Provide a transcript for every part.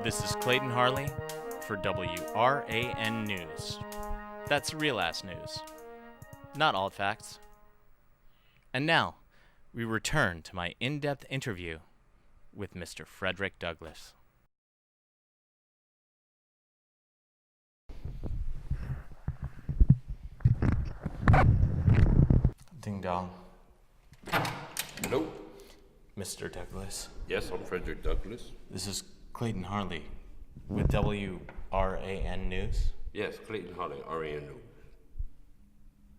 This is Clayton Harley for WRAN News. That's real-ass news. Not alt facts. And now, we return to my in-depth interview with Mr. Frederick Douglass. Ding dong. Hello. Mr. Douglass. Yes, I'm Frederick Douglass. This is Clayton Harley with WRAN News. Yes, Clayton Harley, RAN News.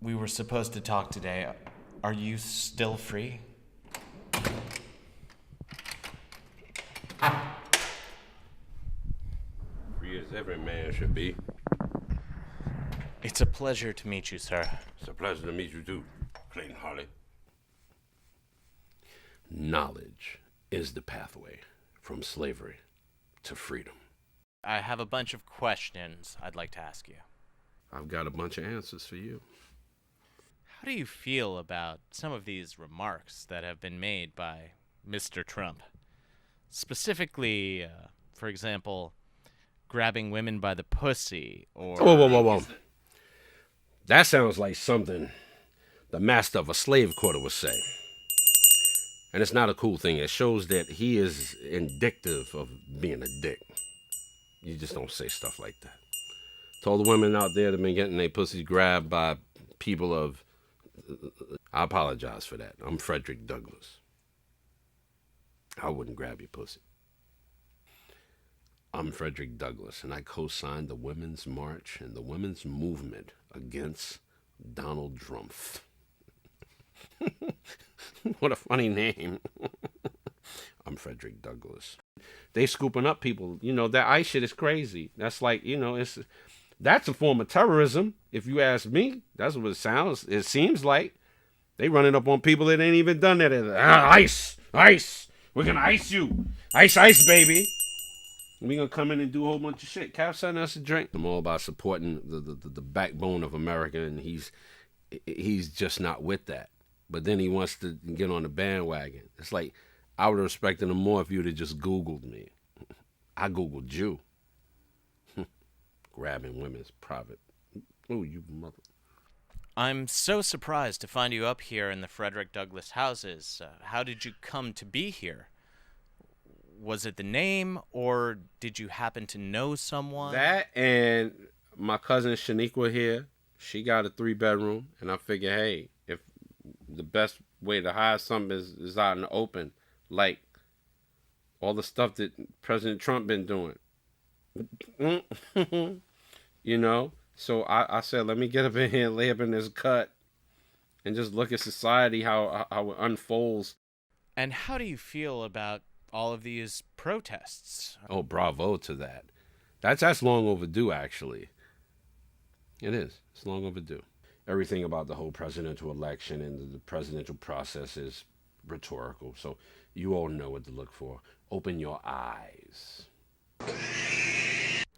We were supposed to talk today. Are you still free? Free as every man should be. It's a pleasure to meet you, sir. It's a pleasure to meet you too, Clayton Harley. Knowledge is the pathway from slavery to freedom. I have a bunch of questions I'd like to ask you. I've got a bunch of answers for you. How do you feel about some of these remarks that have been made by Mr. Trump? Specifically, for example, grabbing women by the pussy or... Whoa. That sounds like something the master of a slave quarter would say. And it's not a cool thing. It shows that he is indicative of being a dick. You just don't say stuff like that. To all the women out there that have been getting their pussies grabbed by people of... I apologize for that. I'm Frederick Douglass. I wouldn't grab your pussy. I'm Frederick Douglass, and I co-signed the Women's March and the Women's Movement against Donald Trump. What a funny name. I'm Frederick Douglass. They scooping up people. You know, that ICE shit is crazy. That's like, that's a form of terrorism, if you ask me. That's what it seems like. They running up on people that ain't even done that. ICE. We're going to ice you. Ice, baby. We going to come in and do a whole bunch of shit. Cap sent us a drink. I'm all about supporting the backbone of America, and he's just not with that. But then he wants to get on the bandwagon. It's like, I would have respected him more if you'd have just Googled me. I Googled you. Grabbing women's private. Oh, you mother. I'm so surprised to find you up here in the Frederick Douglass houses. How did you come to be here? Was it the name, or did you happen to know someone? That and my cousin Shaniqua here, she got a 3-bedroom, and I figure, hey, if the best way to hide something is out in the open, like all the stuff that President Trump been doing. So I said, let me get up in here and lay up in this cut and just look at society, how it unfolds. And how do you feel about all of these protests? Oh, bravo to that. That's long overdue, actually. It is. It's long overdue. Everything about the whole presidential election and the presidential process is rhetorical. So you all know what to look for. Open your eyes.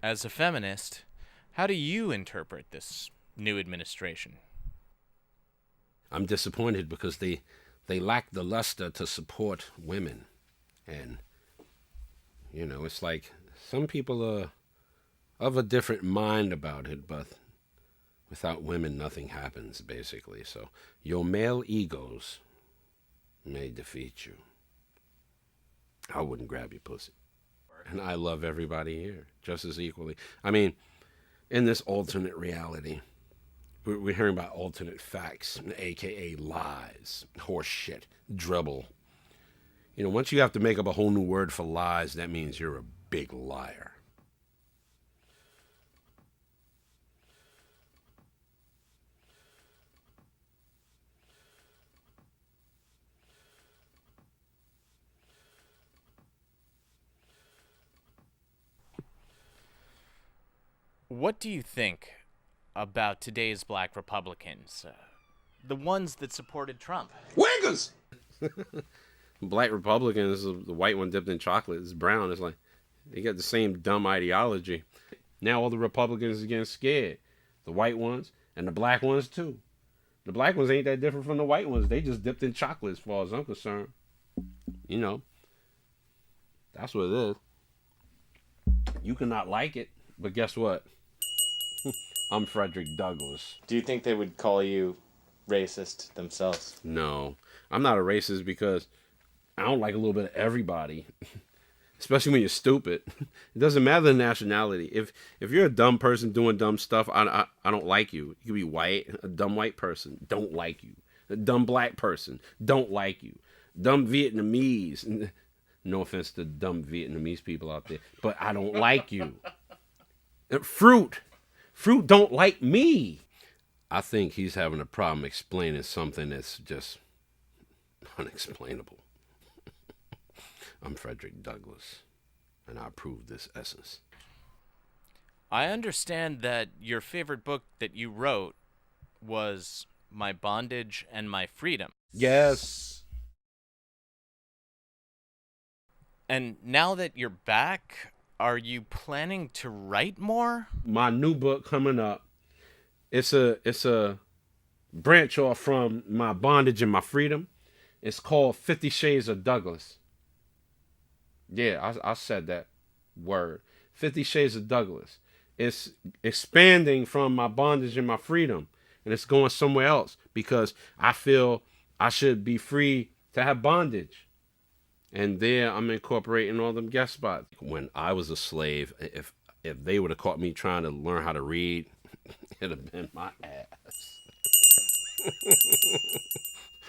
As a feminist, how do you interpret this new administration? I'm disappointed because they lack the luster to support women. And, it's like some people are of a different mind about it, but without women, nothing happens, basically. So your male egos may defeat you. I wouldn't grab your pussy. And I love everybody here just as equally. I mean, in this alternate reality, we're hearing about alternate facts, a.k.a. lies, horse shit, dribble. Once you have to make up a whole new word for lies, that means you're a big liar. What do you think about today's black Republicans? The ones that supported Trump? Wiggers! Black Republicans, the white one dipped in chocolate, is brown. It's like, they got the same dumb ideology. Now all the Republicans are getting scared. The white ones and the black ones too. The black ones ain't that different from the white ones. They just dipped in chocolate as far as I'm concerned. That's what it is. You cannot like it, but guess what? I'm Frederick Douglass. Do you think they would call you racist themselves? No, I'm not a racist because I don't like a little bit of everybody, especially when you're stupid. It doesn't matter the nationality. If you're a dumb person doing dumb stuff, I don't like you. You can be white, a dumb white person, don't like you. A dumb black person, don't like you. Dumb Vietnamese, no offense to dumb Vietnamese people out there, but I don't like you. Fruit don't like me. I think he's having a problem explaining something that's just unexplainable. I'm Frederick Douglass, and I approve this essence. I understand that your favorite book that you wrote was My Bondage and My Freedom. Yes. And now that you're back, are you planning to write more? My new book coming up. It's a branch off from My Bondage and My Freedom. It's called 50 Shades of Douglass. Yeah, I said that word. 50 Shades of Douglass. It's expanding from My Bondage and My Freedom. And it's going somewhere else because I feel I should be free to have bondage. And there I'm incorporating all them guest spots. When I was a slave, if they would have caught me trying to learn how to read, it'd have been my ass.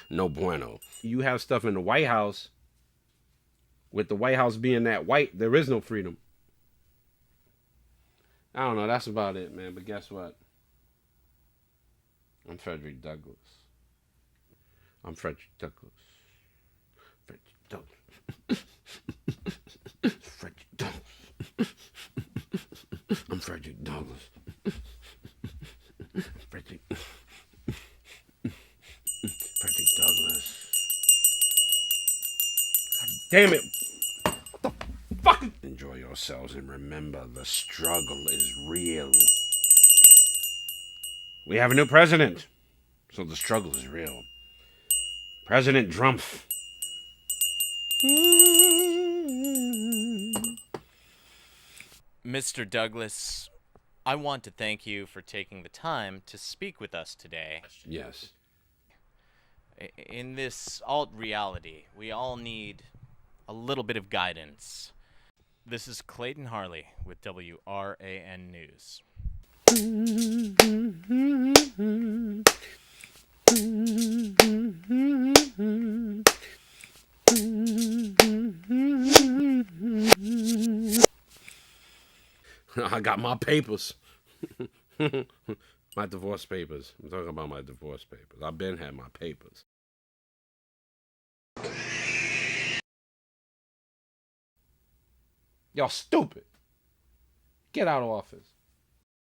No bueno. You have stuff in the White House. With the White House being that white, there is no freedom. I don't know. That's about it, man. But guess what? I'm Frederick Douglass. I'm Frederick Douglass. Frederick Douglass. Frederick Douglass. I'm Frederick Douglass. Frederick. Frederick Douglass. God damn it. What the fuck? Enjoy yourselves and remember the struggle is real. We have a new president, so the struggle is real. President Trump. Mr. Douglass, I want to thank you for taking the time to speak with us today. Yes. In this alt reality, we all need a little bit of guidance. This is Clayton Harley with WRAN News. I got my papers. My divorce papers. I'm talking about my divorce papers. I've been had my papers. Y'all stupid. Get out of office.